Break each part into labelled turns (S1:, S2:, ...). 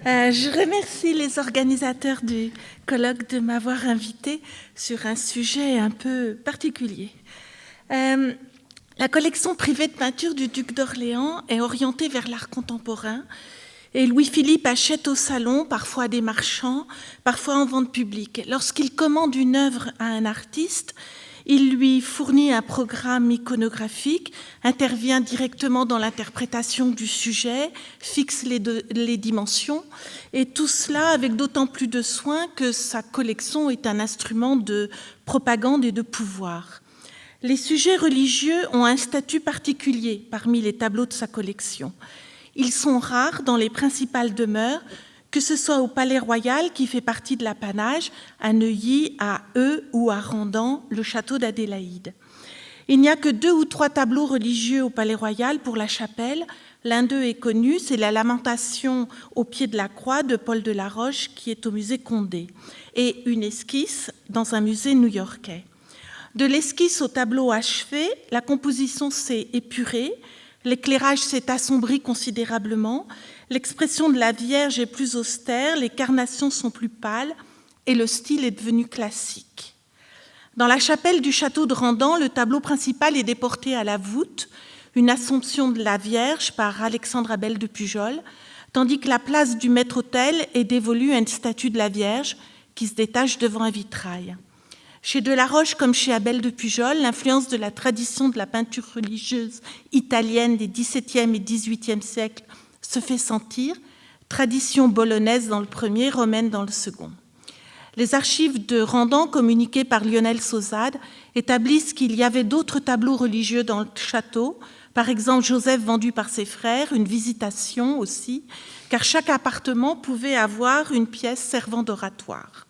S1: Je remercie les organisateurs du colloque de m'avoir invité sur un sujet un peu particulier. La collection privée de peinture du duc d'Orléans est orientée vers l'art contemporain et Louis-Philippe achète au salon, parfois à des marchands, parfois en vente publique. Lorsqu'il commande une œuvre à un artiste, il lui fournit un programme iconographique, intervient directement dans l'interprétation du sujet, fixe les dimensions, et tout cela avec d'autant plus de soin que sa collection est un instrument de propagande et de pouvoir. Les sujets religieux ont un statut particulier parmi les tableaux de sa collection. Ils sont rares dans les principales demeures, que ce soit au Palais Royal, qui fait partie de l'apanage, à Neuilly, à Eu ou à Randan, le château d'Adélaïde. Il n'y a que 2 ou 3 tableaux religieux au Palais Royal pour la chapelle. L'un d'eux est connu, c'est la Lamentation au pied de la croix de Paul de la Roche, qui est au musée Condé, et une esquisse dans un musée new-yorkais. De l'esquisse au tableau achevé, la composition s'est épurée, l'éclairage s'est assombri considérablement, l'expression de la Vierge est plus austère, les carnations sont plus pâles et le style est devenu classique. Dans la chapelle du château de Randan, le tableau principal est déporté à la voûte, une Assomption de la Vierge par Alexandre Abel de Pujol, tandis que la place du maître-autel est dévolue à une statue de la Vierge qui se détache devant un vitrail. Chez Delaroche comme chez Abel de Pujol, l'influence de la tradition de la peinture religieuse italienne des XVIIe et XVIIIe siècles se fait sentir, tradition bolognaise dans le premier, romaine dans le second. Les archives de Randan, communiquées par Lionel Sauzade, établissent qu'il y avait d'autres tableaux religieux dans le château, par exemple Joseph vendu par ses frères, une visitation aussi, car chaque appartement pouvait avoir une pièce servant d'oratoire.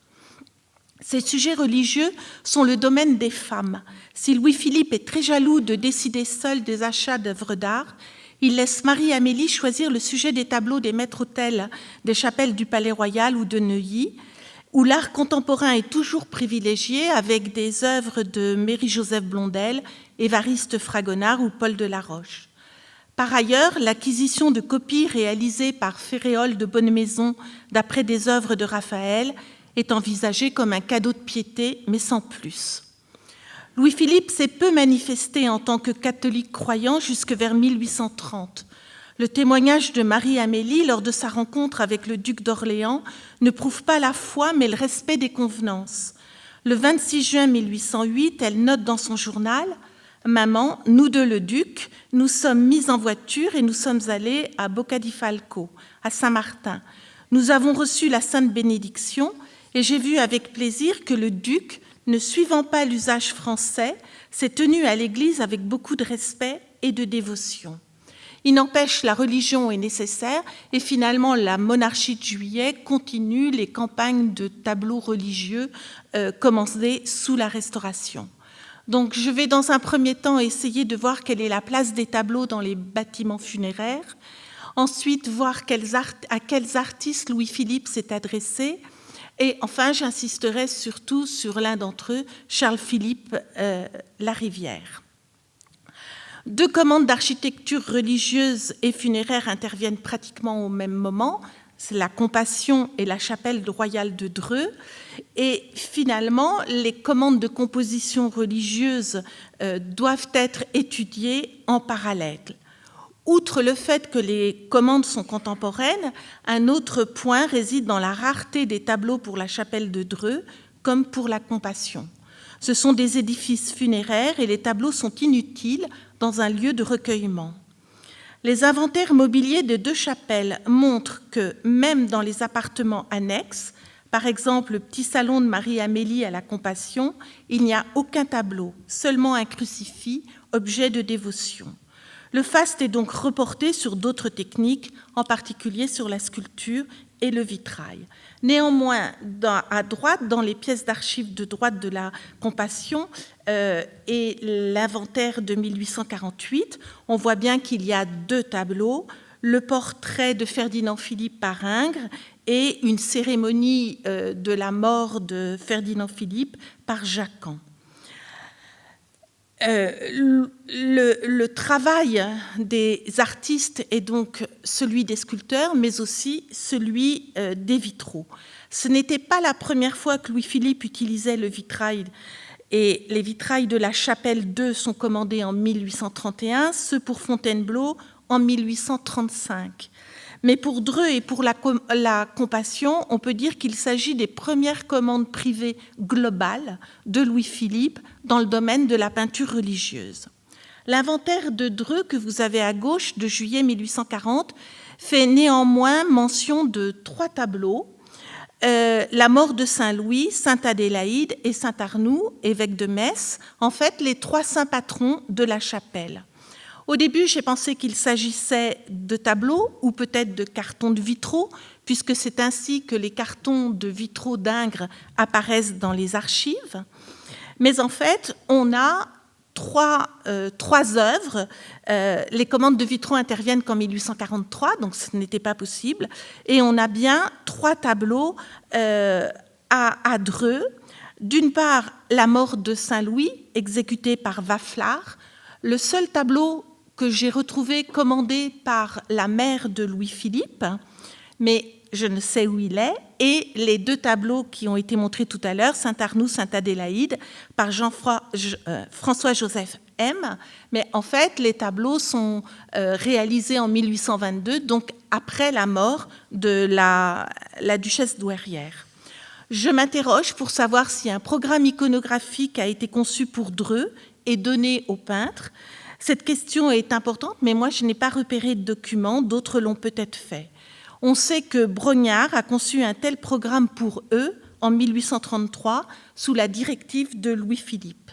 S1: Ces sujets religieux sont le domaine des femmes. Si Louis-Philippe est très jaloux de décider seul des achats d'œuvres d'art, il laisse Marie-Amélie choisir le sujet des tableaux des maîtres-autels des chapelles du Palais Royal ou de Neuilly, où l'art contemporain est toujours privilégié avec des œuvres de Méry-Joseph Blondel, Évariste Fragonard ou Paul de la Roche. Par ailleurs, l'acquisition de copies réalisées par Ferréol de Bonnemaison d'après des œuvres de Raphaël est envisagée comme un cadeau de piété, mais sans plus. Louis-Philippe s'est peu manifesté en tant que catholique croyant jusque vers 1830. Le témoignage de Marie-Amélie lors de sa rencontre avec le duc d'Orléans ne prouve pas la foi, mais le respect des convenances. Le 26 juin 1808, elle note dans son journal « Maman, nous deux le duc, nous sommes mis en voiture et nous sommes allés à Boccadifalco, à Saint-Martin. Nous avons reçu la sainte bénédiction et j'ai vu avec plaisir que le duc, ne suivant pas l'usage français, s'est tenu à l'église avec beaucoup de respect et de dévotion. Il n'empêche, la religion est nécessaire et finalement la monarchie de Juillet continue les campagnes de tableaux religieux commencées sous la Restauration. Donc je vais dans un premier temps essayer de voir quelle est la place des tableaux dans les bâtiments funéraires, ensuite voir à quels artistes Louis-Philippe s'est adressé, et enfin, j'insisterai surtout sur l'un d'entre eux, Charles-Philippe Larivière. 2 commandes d'architecture religieuse et funéraire interviennent pratiquement au même moment, c'est la Compassion et la chapelle royale de Dreux, et finalement, les commandes de composition religieuse doivent être étudiées en parallèle. Outre le fait que les commandes sont contemporaines, un autre point réside dans la rareté des tableaux pour la chapelle de Dreux, comme pour la Compassion. Ce sont des édifices funéraires et les tableaux sont inutiles dans un lieu de recueillement. Les inventaires mobiliers de 2 chapelles montrent que, même dans les appartements annexes, par exemple le petit salon de Marie-Amélie à la Compassion, il n'y a aucun tableau, seulement un crucifix, objet de dévotion. Le faste est donc reporté sur d'autres techniques, en particulier sur la sculpture et le vitrail. Néanmoins, à droite, dans les pièces d'archives de droite de la Compassion et l'inventaire de 1848, on voit bien qu'il y a 2 tableaux, le portrait de Ferdinand Philippe par Ingres et une cérémonie de la mort de Ferdinand Philippe par Jacquin. Le travail des artistes est donc celui des sculpteurs, mais aussi celui des vitraux. Ce n'était pas la première fois que Louis-Philippe utilisait le vitrail, et les vitrails de la Chapelle II sont commandés en 1831, ceux pour Fontainebleau en 1835. Mais pour Dreux et pour la Compassion, on peut dire qu'il s'agit des premières commandes privées globales de Louis-Philippe dans le domaine de la peinture religieuse. L'inventaire de Dreux que vous avez à gauche de juillet 1840 fait néanmoins mention de 3 tableaux, la mort de Saint-Louis, Sainte-Adélaïde et Saint-Arnoux, évêque de Metz, en fait les 3 saints patrons de la chapelle. Au début, j'ai pensé qu'il s'agissait de tableaux ou peut-être de cartons de vitraux, puisque c'est ainsi que les cartons de vitraux d'Ingres apparaissent dans les archives. Mais en fait, on a trois œuvres. Les commandes de vitraux interviennent qu'en 1843, donc ce n'était pas possible. Et on a bien 3 tableaux à Dreux. D'une part, la mort de Saint-Louis, exécutée par Vafflard, le seul tableau que j'ai retrouvé commandé par la mère de Louis-Philippe, mais je ne sais où il est, et les 2 tableaux qui ont été montrés tout à l'heure, Saint-Arnoux, Sainte-Adélaïde, par François-Joseph M. Mais en fait, les tableaux sont réalisés en 1822, donc après la mort de la duchesse douairière. Je m'interroge pour savoir si un programme iconographique a été conçu pour Dreux et donné aux peintres. Cette question est importante, mais moi, je n'ai pas repéré de document, d'autres l'ont peut-être fait. On sait que Brognard a conçu un tel programme pour eux en 1833, sous la directive de Louis-Philippe.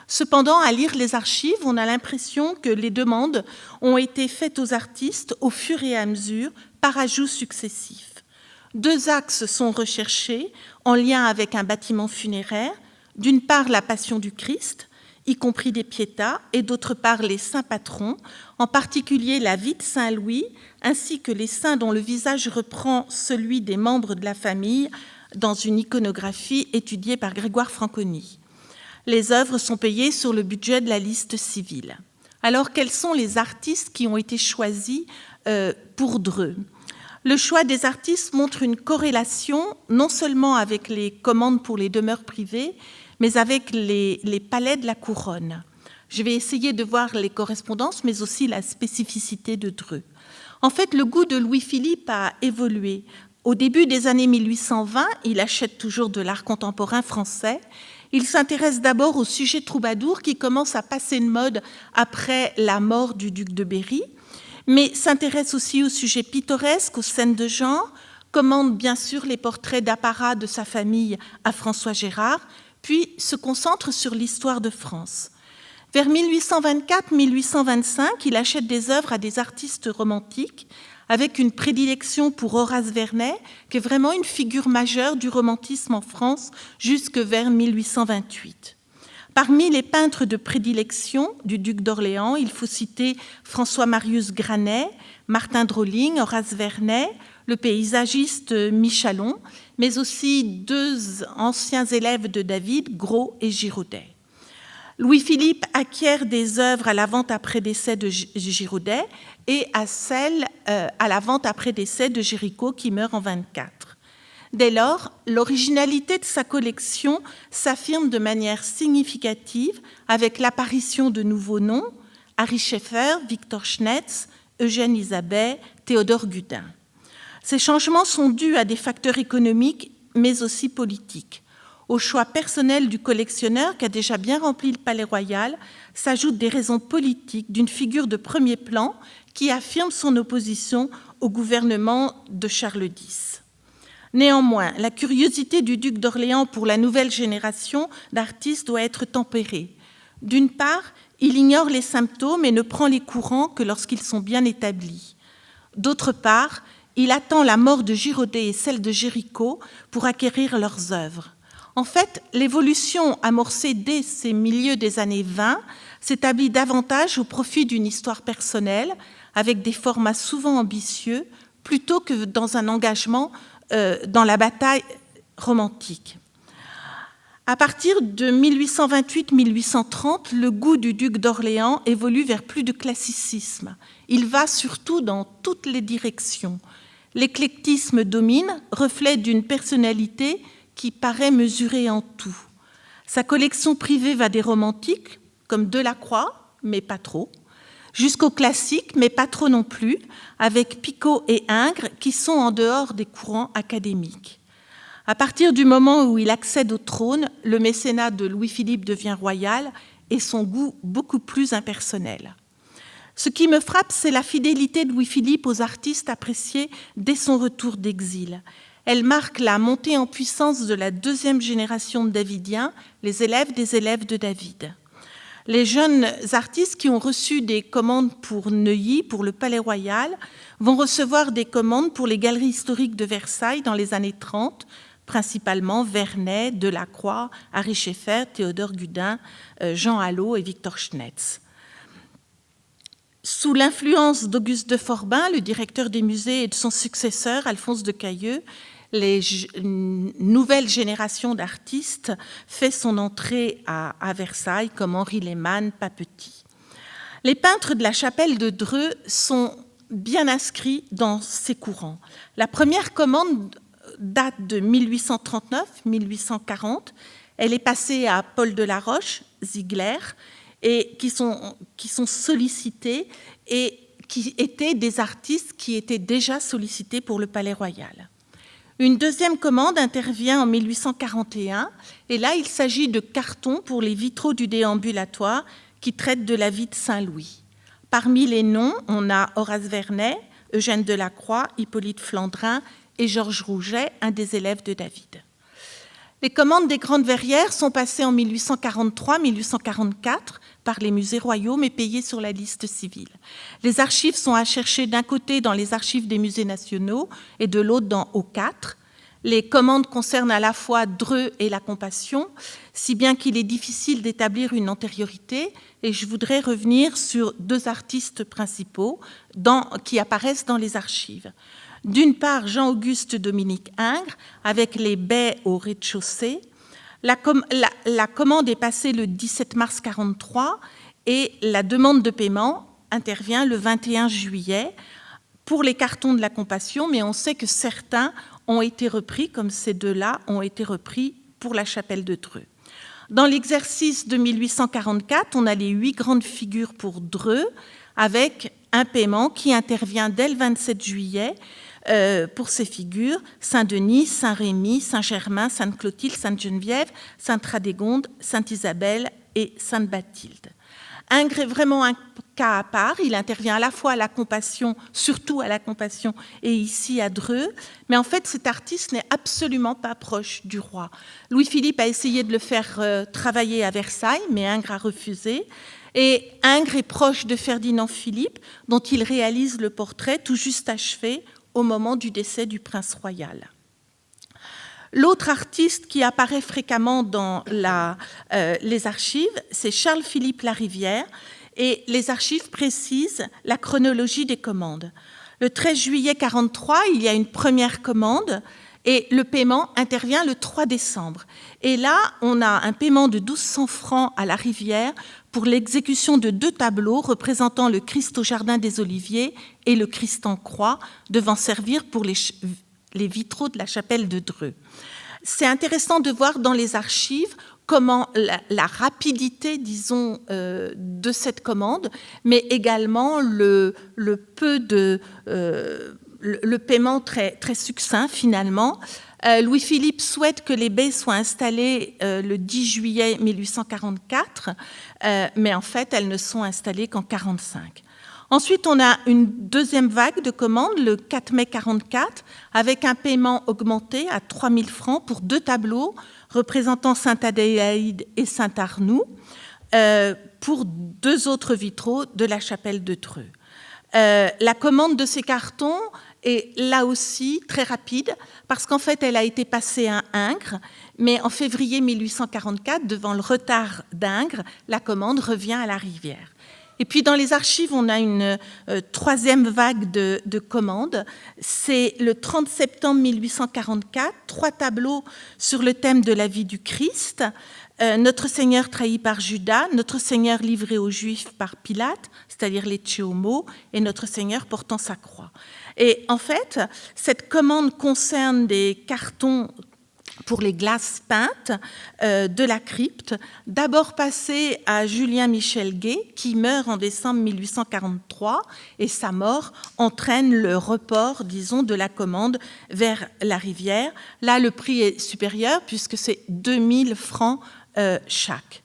S1: Cependant, à lire les archives, on a l'impression que les demandes ont été faites aux artistes au fur et à mesure, par ajouts successifs. 2 axes sont recherchés en lien avec un bâtiment funéraire. D'une part, la Passion du Christ, y compris des Pietas, et d'autre part les saints patrons, en particulier la vie de Saint-Louis, ainsi que les saints dont le visage reprend celui des membres de la famille dans une iconographie étudiée par Grégoire Franconi. Les œuvres sont payées sur le budget de la liste civile. Alors, quels sont les artistes qui ont été choisis pour Dreux ? Le choix des artistes montre une corrélation non seulement avec les commandes pour les demeures privées, mais avec les palais de la couronne. Je vais essayer de voir les correspondances, mais aussi la spécificité de Dreux. En fait, le goût de Louis-Philippe a évolué. Au début des années 1820, il achète toujours de l'art contemporain français. Il s'intéresse d'abord au sujet troubadour qui commence à passer de mode après la mort du duc de Berry, mais s'intéresse aussi au sujet pittoresque, aux scènes de genre, commande bien sûr les portraits d'apparat de sa famille à François Gérard, puis se concentre sur l'histoire de France. Vers 1824-1825, il achète des œuvres à des artistes romantiques, avec une prédilection pour Horace Vernet, qui est vraiment une figure majeure du romantisme en France jusque vers 1828. Parmi les peintres de prédilection du duc d'Orléans, il faut citer François-Marius Granet, Martin Drolling, Horace Vernet, le paysagiste Michalon, mais aussi 2 anciens élèves de David, Gros et Girodet. Louis-Philippe acquiert des œuvres à la vente après décès de Girodet et à celles à la vente après décès de Géricault qui meurt en 1924. Dès lors, l'originalité de sa collection s'affirme de manière significative avec l'apparition de nouveaux noms, Ary Scheffer, Victor Schnetz, Eugène Isabey, Théodore Gudin. Ces changements sont dus à des facteurs économiques, mais aussi politiques. Au choix personnel du collectionneur, qui a déjà bien rempli le Palais Royal, s'ajoutent des raisons politiques d'une figure de premier plan qui affirme son opposition au gouvernement de Charles X. Néanmoins, la curiosité du duc d'Orléans pour la nouvelle génération d'artistes doit être tempérée. D'une part, il ignore les symptômes et ne prend les courants que lorsqu'ils sont bien établis. D'autre part, il attend la mort de Girodet et celle de Géricault pour acquérir leurs œuvres. En fait, l'évolution amorcée dès ces milieux des années 20 s'établit davantage au profit d'une histoire personnelle, avec des formats souvent ambitieux, plutôt que dans un engagement dans la bataille romantique. À partir de 1828-1830, le goût du duc d'Orléans évolue vers plus de classicisme. Il va surtout dans toutes les directions. L'éclectisme domine, reflet d'une personnalité qui paraît mesurée en tout. Sa collection privée va des romantiques, comme Delacroix, mais pas trop, jusqu'aux classiques, mais pas trop non plus, avec Picot et Ingres, qui sont en dehors des courants académiques. À partir du moment où il accède au trône, le mécénat de Louis-Philippe devient royal et son goût beaucoup plus impersonnel. Ce qui me frappe, c'est la fidélité de Louis-Philippe aux artistes appréciés dès son retour d'exil. Elle marque la montée en puissance de la deuxième génération de Davidiens, les élèves des élèves de David. Les jeunes artistes qui ont reçu des commandes pour Neuilly, pour le Palais Royal, vont recevoir des commandes pour les galeries historiques de Versailles dans les années 30, principalement Vernet, Delacroix, Ary Scheffer, Théodore Gudin, Jean Hallot et Victor Schnetz. Sous l'influence d'Auguste de Forbin, le directeur des musées, et de son successeur, Alphonse de Cayeux, les nouvelles générations d'artistes fait son entrée à Versailles, comme Henri Lehmann, Papetit. Les peintres de la chapelle de Dreux sont bien inscrits dans ces courants. La première commande date de 1839-1840. Elle est passée à Paul Delaroche, Ziegler, et qui sont sollicités et qui étaient des artistes qui étaient déjà sollicités pour le Palais Royal. Une deuxième commande intervient en 1841, et là, il s'agit de cartons pour les vitraux du déambulatoire qui traitent de la vie de Saint-Louis. Parmi les noms, on a Horace Vernet, Eugène Delacroix, Hippolyte Flandrin et Georges Rouget, un des élèves de David. Les commandes des Grandes Verrières sont passées en 1843-1844 par les musées royaux, mais payées sur la liste civile. Les archives sont à chercher d'un côté dans les archives des musées nationaux et de l'autre dans O4. Les commandes concernent à la fois Dreux et la Compassion, si bien qu'il est difficile d'établir une antériorité, et je voudrais revenir sur deux artistes principaux qui apparaissent dans les archives. D'une part, Jean-Auguste Dominique Ingres, avec les baies au rez-de-chaussée. La commande est passée le 17 mars 1943 et la demande de paiement intervient le 21 juillet pour les cartons de la Compassion, mais on sait que certains ont été repris, comme ces deux-là ont été repris pour la chapelle de Dreux. Dans l'exercice de 1844, on a les 8 grandes figures pour Dreux, avec un paiement qui intervient dès le 27 juillet pour ces figures: Saint-Denis, Saint-Rémy, Saint-Germain, Sainte-Clotilde, Sainte-Geneviève, Sainte-Radégonde, Sainte-Isabelle et Sainte-Bathilde. Ingres est vraiment un cas à part. Il intervient à la fois à la Compassion, surtout à la Compassion, et ici à Dreux. Mais en fait, cet artiste n'est absolument pas proche du roi. Louis-Philippe a essayé de le faire travailler à Versailles, mais Ingres a refusé. Et Ingres est proche de Ferdinand Philippe, dont il réalise le portrait tout juste achevé au moment du décès du prince royal. L'autre artiste qui apparaît fréquemment dans les archives, c'est Charles-Philippe Larivière, et les archives précisent la chronologie des commandes. Le 13 juillet 1943, il y a une première commande, et le paiement intervient le 3 décembre. Et là, on a un paiement de 1200 francs à Larivière pour l'exécution de 2 tableaux représentant le Christ au Jardin des Oliviers et le Christ en croix, devant servir pour les vitraux de la chapelle de Dreux. C'est intéressant de voir dans les archives comment la rapidité, disons, de cette commande, mais également le paiement très, très succinct, finalement. Louis-Philippe souhaite que les baies soient installées le 10 juillet 1844, mais en fait, elles ne sont installées qu'en 1945. Ensuite, on a une deuxième vague de commandes, le 4 mai 1944, avec un paiement augmenté à 3 000 francs pour 2 tableaux représentant Sainte-Adélaïde et Saint-Arnoux, pour 2 autres vitraux de la chapelle de Dreux. La commande de ces cartons est là aussi très rapide, parce qu'en fait, elle a été passée à Ingres, mais en février 1844, devant le retard d'Ingres, la commande revient à Larivière. Et puis dans les archives, on a une troisième vague de commandes. C'est le 30 septembre 1844, 3 tableaux sur le thème de la vie du Christ, Notre Seigneur trahi par Judas, Notre Seigneur livré aux Juifs par Pilate, c'est-à-dire les Tchéomos, et Notre Seigneur portant sa croix. Et en fait, cette commande concerne des cartons pour les glaces peintes de la crypte, d'abord passé à Julien Michel Gay, qui meurt en décembre 1843, et sa mort entraîne le report, disons, de la commande vers la rivière. Là, le prix est supérieur, puisque c'est 2000 francs chaque.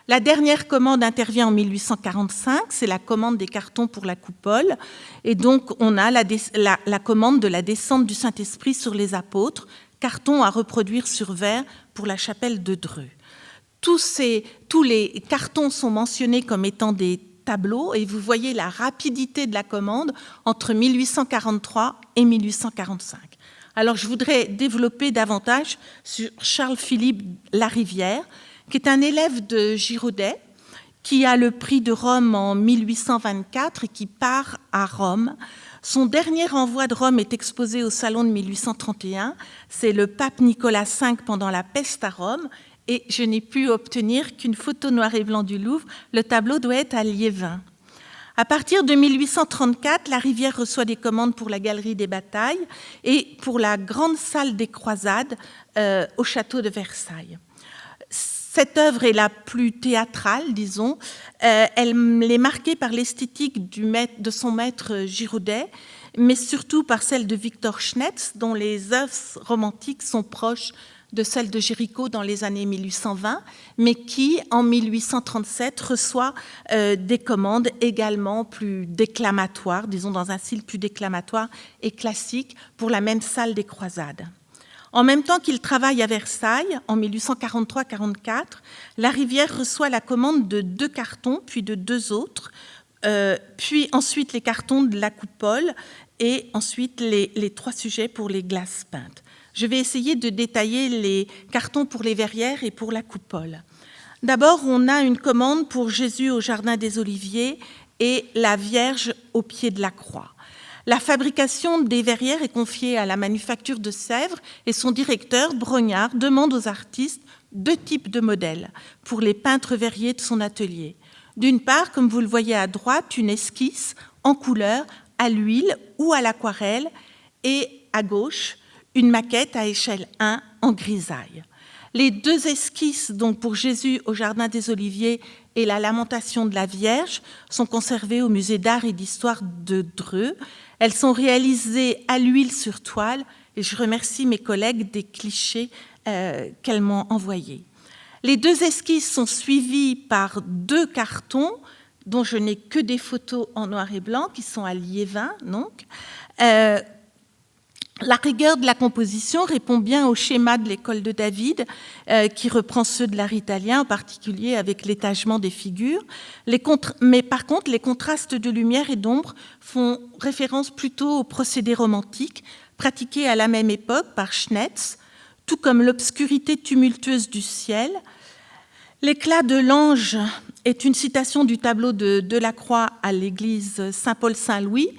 S1: La dernière commande intervient en 1845, c'est la commande des cartons pour la coupole, et donc on a la commande de la descente du Saint-Esprit sur les apôtres, cartons à reproduire sur verre pour la chapelle de Dreux. Tous les cartons sont mentionnés comme étant des tableaux, et vous voyez la rapidité de la commande entre 1843 et 1845. Alors je voudrais développer davantage sur Charles-Philippe Larivière, qui est un élève de Girodet, qui a le prix de Rome en 1824 et qui part à Rome. Son dernier envoi de Rome est exposé au Salon de 1831. C'est le pape Nicolas V pendant la peste à Rome. Et je n'ai pu obtenir qu'une photo noir et blanc du Louvre. Le tableau doit être à Liévin. À partir de 1834, Larivière reçoit des commandes pour la Galerie des Batailles et pour la grande salle des Croisades au château de Versailles. Cette œuvre est la plus théâtrale, disons. Elle est marquée par l'esthétique de son maître Girodet, mais surtout par celle de Victor Schnetz, dont les œuvres romantiques sont proches de celles de Géricault dans les années 1820, mais qui, en 1837, reçoit des commandes également plus déclamatoires, disons dans un style plus déclamatoire et classique, pour la même salle des Croisades. En même temps qu'il travaille à Versailles, en 1843-44, Larivière reçoit la commande de 2 cartons, puis de 2 autres, puis ensuite les cartons de la coupole et ensuite les 3 sujets pour les glaces peintes. Je vais essayer de détailler les cartons pour les verrières et pour la coupole. D'abord, on a une commande pour Jésus au Jardin des Oliviers et la Vierge au pied de la croix. La fabrication des verrières est confiée à la Manufacture de Sèvres et son directeur, Brognard, demande aux artistes 2 types de modèles pour les peintres verriers de son atelier. D'une part, comme vous le voyez à droite, une esquisse en couleur à l'huile ou à l'aquarelle, et à gauche, une maquette à échelle 1 en grisaille. Les 2 esquisses, donc pour Jésus au Jardin des Oliviers et la Lamentation de la Vierge, sont conservées au Musée d'art et d'histoire de Dreux. Elles sont réalisées à l'huile sur toile et je remercie mes collègues des clichés qu'elles m'ont envoyés. Les 2 esquisses sont suivies par 2 cartons dont je n'ai que des photos en noir et blanc qui sont à Liévin, donc. La rigueur de la composition répond bien au schéma de l'école de David, qui reprend ceux de l'art italien, en particulier avec l'étagement des figures. Mais par contre, les contrastes de lumière et d'ombre font référence plutôt au procédé romantique, pratiqué à la même époque par Schnetz, tout comme l'obscurité tumultueuse du ciel. L'éclat de l'ange est une citation du tableau de Delacroix à l'église Saint-Paul-Saint-Louis,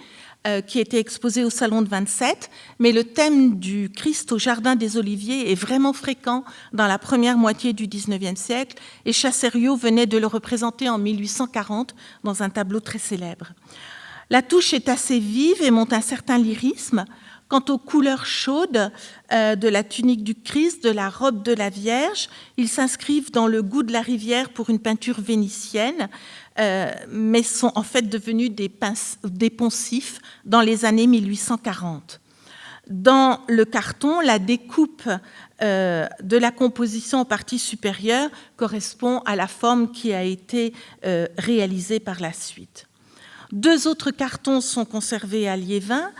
S1: qui était exposé au Salon de 27, mais le thème du Christ au Jardin des Oliviers est vraiment fréquent dans la première moitié du XIXe siècle, et Chassériau venait de le représenter en 1840 dans un tableau très célèbre. La touche est assez vive et montre un certain lyrisme. Quant aux couleurs chaudes de la tunique du Christ, de la robe de la Vierge, ils s'inscrivent dans le goût de Larivière pour une peinture vénitienne, mais sont en fait devenus des poncifs dans les années 1840. Dans le carton, la découpe de la composition en partie supérieure correspond à la forme qui a été réalisée par la suite. 2 autres cartons sont conservés à Liévin.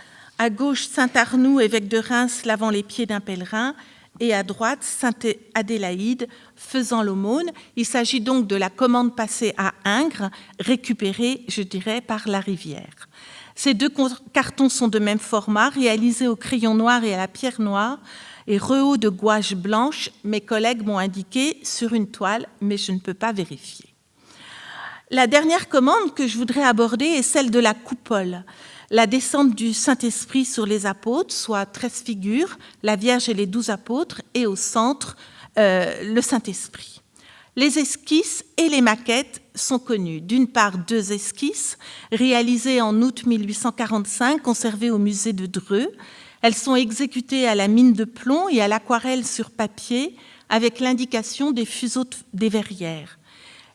S1: À gauche, Saint-Arnoux, évêque de Reims, lavant les pieds d'un pèlerin, et à droite, Sainte-Adélaïde, faisant l'aumône. Il s'agit donc de la commande passée à Ingres, récupérée, je dirais, par Larivière. Ces 2 cartons sont de même format, réalisés au crayon noir et à la pierre noire, et rehauts de gouache blanche. Mes collègues m'ont indiqué sur une toile, mais je ne peux pas vérifier. La dernière commande que je voudrais aborder est celle de la coupole, la descente du Saint-Esprit sur les apôtres, soit 13 figures, la Vierge et les 12 apôtres, et au centre, le Saint-Esprit. Les esquisses et les maquettes sont connues. D'une part, 2 esquisses réalisées en août 1845, conservées au musée de Dreux. Elles sont exécutées à la mine de plomb et à l'aquarelle sur papier, avec l'indication des fuseaux des verrières.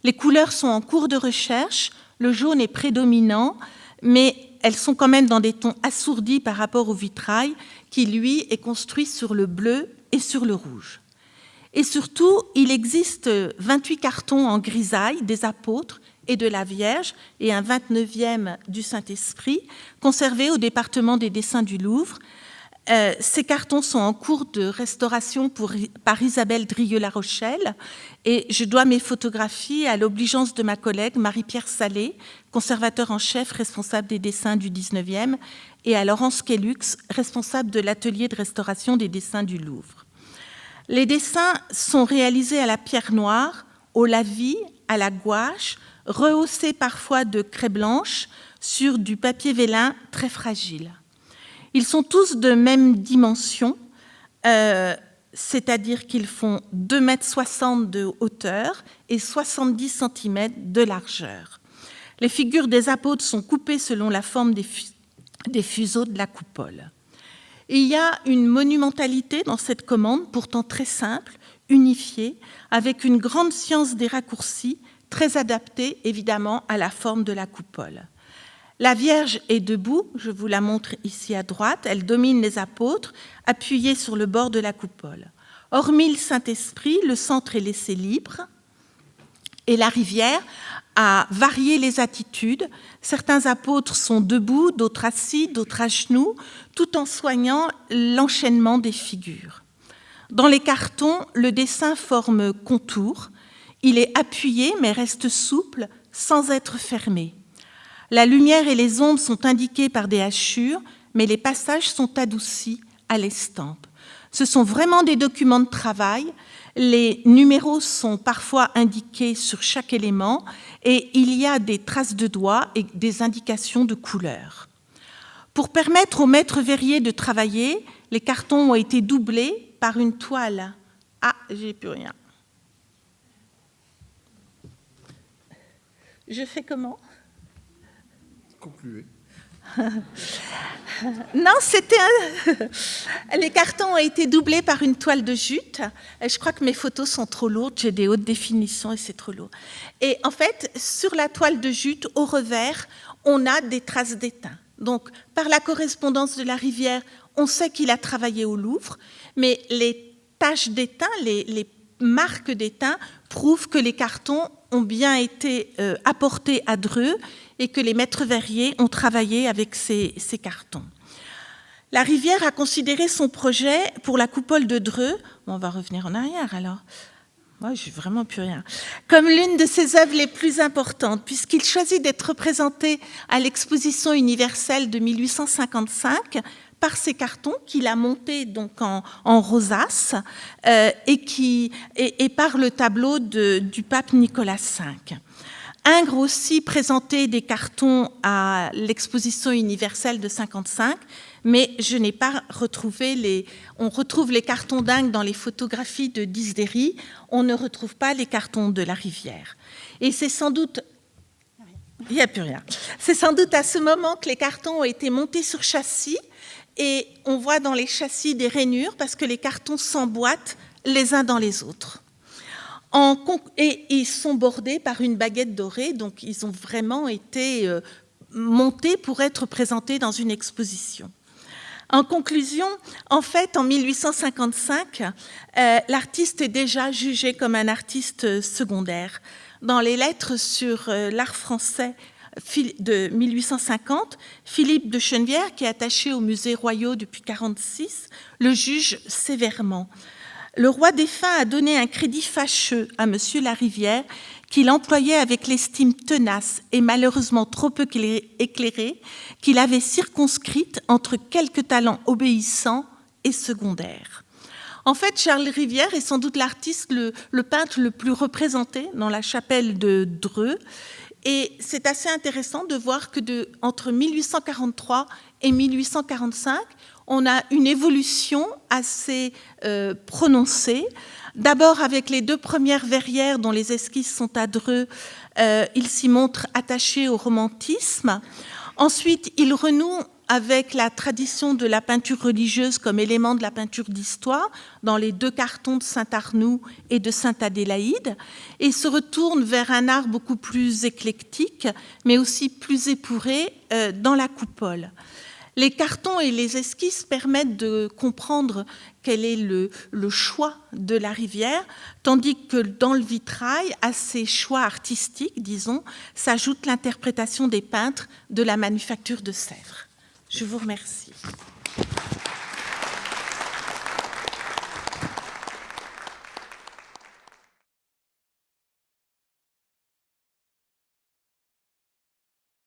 S1: Les couleurs sont en cours de recherche, le jaune est prédominant, mais elles sont quand même dans des tons assourdis par rapport au vitrail, qui, lui, est construit sur le bleu et sur le rouge. Et surtout, il existe 28 cartons en grisaille des apôtres et de la Vierge et un 29e du Saint-Esprit, conservés au département des dessins du Louvre. Ces cartons sont en cours de restauration par Isabelle Drieux-La Rochelle et je dois mes photographies à l'obligeance de ma collègue Marie-Pierre Salé, conservateur en chef responsable des dessins du 19e, et à Laurence Kellux, responsable de l'atelier de restauration des dessins du Louvre. Les dessins sont réalisés à la pierre noire, au lavis, à la gouache, rehaussés parfois de craie blanche sur du papier vélin très fragile. Ils sont tous de même dimension, c'est-à-dire qu'ils font 2,60 m de hauteur et 70 cm de largeur. Les figures des apôtres sont coupées selon la forme des fuseaux de la coupole. Et il y a une monumentalité dans cette commande, pourtant très simple, unifiée, avec une grande science des raccourcis, très adaptée évidemment à la forme de la coupole. La Vierge est debout, je vous la montre ici à droite, elle domine les apôtres, appuyée sur le bord de la coupole. Hormis le Saint-Esprit, le centre est laissé libre et la rivière a varié les attitudes. Certains apôtres sont debout, d'autres assis, d'autres à genoux, tout en soignant l'enchaînement des figures. Dans les cartons, le dessin forme contour. Il est appuyé mais reste souple sans être fermé. La lumière et les ombres sont indiquées par des hachures, mais les passages sont adoucis à l'estampe. Ce sont vraiment des documents de travail. Les numéros sont parfois indiqués sur chaque élément et il y a des traces de doigts et des indications de couleurs. Pour permettre au maître verrier de travailler, les cartons ont été doublés par une toile. Ah, j'ai plus rien. Je fais comment ?
S2: Concluez.
S1: Non, les cartons ont été doublés par une toile de jute. Je crois que mes photos sont trop lourdes, j'ai des hautes définitions et c'est trop lourd. Et en fait, sur la toile de jute, au revers, on a des traces d'étain. Donc, par la correspondance de la rivière, on sait qu'il a travaillé au Louvre, mais les taches d'étain, les marques d'étain prouvent que les cartons ont bien été apportés à Dreux et que les maîtres verriers ont travaillé avec ces cartons. La rivière a considéré son projet pour la coupole de Dreux, on va revenir en arrière alors, moi je n'ai vraiment plus rien, comme l'une de ses œuvres les plus importantes, puisqu'il choisit d'être représenté à l'exposition universelle de 1855 par ces cartons qu'il a montés donc en rosace et par le tableau du pape Nicolas V. Ingres aussi présentait des cartons à l'exposition universelle de 55, mais je n'ai pas retrouvé on retrouve les cartons d'Ingres dans les photographies de Disdéry, on ne retrouve pas les cartons de la rivière. Et c'est sans doute... Il n'y a plus rien. C'est sans doute à ce moment que les cartons ont été montés sur châssis et on voit dans les châssis des rainures parce que les cartons s'emboîtent les uns dans les autres. Et ils sont bordés par une baguette dorée, donc ils ont vraiment été montés pour être présentés dans une exposition. En conclusion, en fait, en 1855, l'artiste est déjà jugé comme un artiste secondaire. Dans les lettres sur l'art français de 1850, Philippe de Chenevière, qui est attaché au musée royal depuis 1946, le juge sévèrement. Le roi défunt a donné un crédit fâcheux à M. Larivière, qu'il employait avec l'estime tenace et malheureusement trop peu éclairée, qu'il avait circonscrite entre quelques talents obéissants et secondaires. En fait, Charles Rivière est sans doute l'artiste, le peintre le plus représenté dans la chapelle de Dreux, Et c'est assez intéressant de voir que entre 1843 et 1845, on a une évolution assez prononcée. D'abord, avec les 2 premières verrières dont les esquisses sont à Dreux, il s'y montre attaché au romantisme. Ensuite, il renoue avec la tradition de la peinture religieuse comme élément de la peinture d'histoire dans les 2 cartons de Saint-Arnoux et de Sainte-Adélaïde, et se retourne vers un art beaucoup plus éclectique, mais aussi plus épuré dans la coupole. Les cartons et les esquisses permettent de comprendre quel est le choix de la rivière, tandis que dans le vitrail, à ces choix artistiques, disons, s'ajoute l'interprétation des peintres de la manufacture de Sèvres. Je vous remercie.